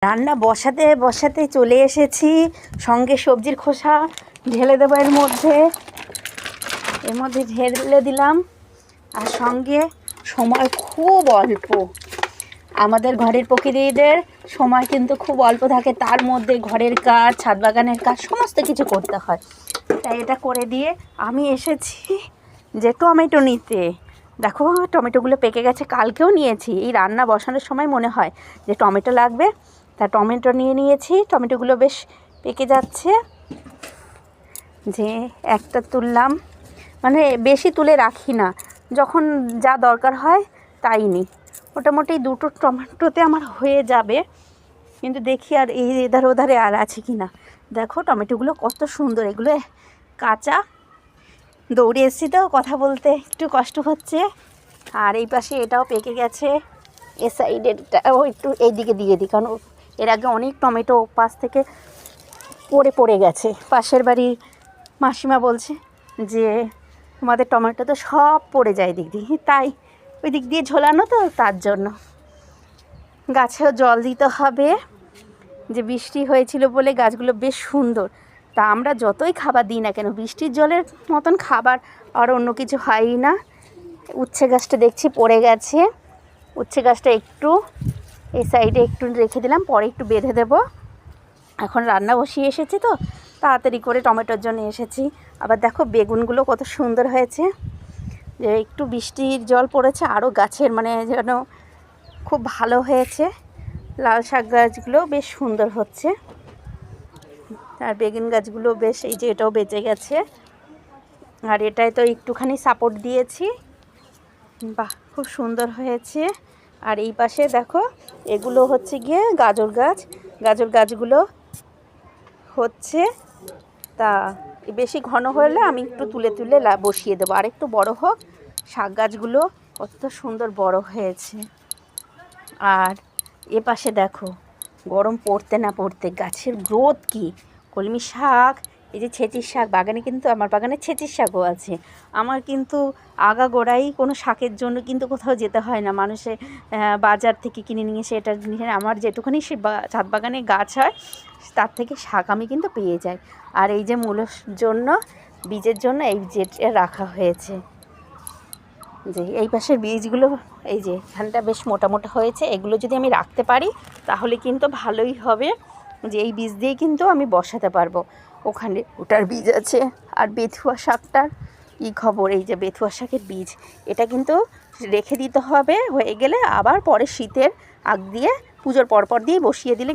রান্না বসাতে বসাতে চলে এসেছি। সঙ্গে সবজির খোসা ঢেলে দেবো এর মধ্যে ঢেলে দিলাম। আর সঙ্গে সময় খুব অল্প, আমাদের ঘরের প্রকৃতিদের সময় কিন্তু খুব অল্প থাকে, তার মধ্যে ঘরের কাজ, ছাদ বাগানের কাজ সমস্ত কিছু করতে হয়। তাই এটা করে দিয়ে আমি এসেছি যে টমেটো নিতে। দেখো টমেটোগুলো পেকে গেছে, কালকেও নিয়েছি। এই রান্না বসানোর সময় মনে হয় যে টমেটো লাগবে, তা টমেটো নিয়েছি। টমেটোগুলো বেশ পেকে যাচ্ছে, যে একটা তুললাম, মানে বেশি তুলে রাখি না, যখন যা দরকার হয় তাই নিই। মোটামুটি 2টো টমেটোতে আমার হয়ে যাবে, কিন্তু দেখি আর এই এধারে ওধারে আর আছে কি না। দেখো টমেটোগুলো কত সুন্দর, এগুলো কাঁচা। দৌড়ে এসেছি তো, কথা বলতে একটু কষ্ট হচ্ছে। আর এই পাশে এটাও পেকে গেছে, এ সাইডেরটাও একটু এইদিকে দিয়ে দিই, কারণ এর আগে অনেক টমেটো পাশ থেকে পড়ে গেছে। পাশের বাড়ির মাসিমা বলছে যে তোমাদের টমেটো তো সব পড়ে যায় দিক দিয়ে, তাই ওই দিক দিয়ে ঝোলানো তো, তার জন্য গাছেও জল দিতে হবে। যে বৃষ্টি হয়েছিল বলে গাছগুলো বেশ সুন্দর। তা আমরা যতই খাবার দিই না কেন, বৃষ্টির জলের মতন খাবার আর অন্য কিছু হয়ই না। উচ্ছে গাছটা দেখছি পড়ে গেছে, উচ্ছে গাছটা একটু এই সাইডে একটু রেখে দিলাম, পরে একটু বেঁধে দেবো। এখন রান্না বসিয়ে এসেছি তো, তাড়াতাড়ি করে টমেটোর জন্য এসেছি। আবার দেখো বেগুনগুলো কত সুন্দর হয়েছে, যে একটু বৃষ্টির জল পড়েছে, আরও গাছের মানে যেন খুব ভালো হয়েছে। লাল শাক গাছগুলো বেশ সুন্দর হচ্ছে, আর বেগুন গাছগুলো বেশ, এই যে এটাও বেঁচে গেছে। আর এটাই তো একটুখানি সাপোর্ট দিয়েছি, বাহ খুব সুন্দর হয়েছে। আর এই পাশে দেখো এগুলো হচ্ছে গিয়ে গাজর গাছগুলো হচ্ছে। তা বেশি ঘন হলে আমি একটু তুলে বসিয়ে দেবো, আর একটু বড় হোক। শাক গাছগুলো কত সুন্দর বড় হয়েছে। আর এ পাশে দেখো গরম পড়তে না পড়তে গাছের গ্রোথ কি, কলমি শাক, এই যে ছেঁচির শাক, বাগানে কিন্তু আমার বাগানে ছেঁচির শাকও আছে। আমার কিন্তু আগাগোড়াই কোনো শাকের জন্য কিন্তু কোথাও যেতে হয় না, মানুষে বাজার থেকে কিনে নিয়ে এসে এটা নিয়ে, আমার যেটুকুনি সে ছাদ বাগানে গাছ হয় তার থেকে শাক আমি কিন্তু পেয়ে যাই। আর এই যে মূলের জন্য, বীজের জন্য এই যে রাখা হয়েছে, যে এই পাশের বীজগুলো এই যে এখানটা বেশ মোটা হয়েছে, এগুলো যদি আমি রাখতে পারি তাহলে কিন্তু ভালোই হবে। যে এই বীজ দিয়েই কিন্তু আমি বসাতে পারবো, ওখানে ওটার বীজ আছে। আর বেথুয়া শাকটার খবর, এই যে বেথুয়া শাকের বীজ, এটা কিন্তু রেখে দিতে হবে, হয়ে গেলে আবার পরে শীতের আগ দিয়ে পুজোর পরপর দিয়ে বসিয়ে দিলে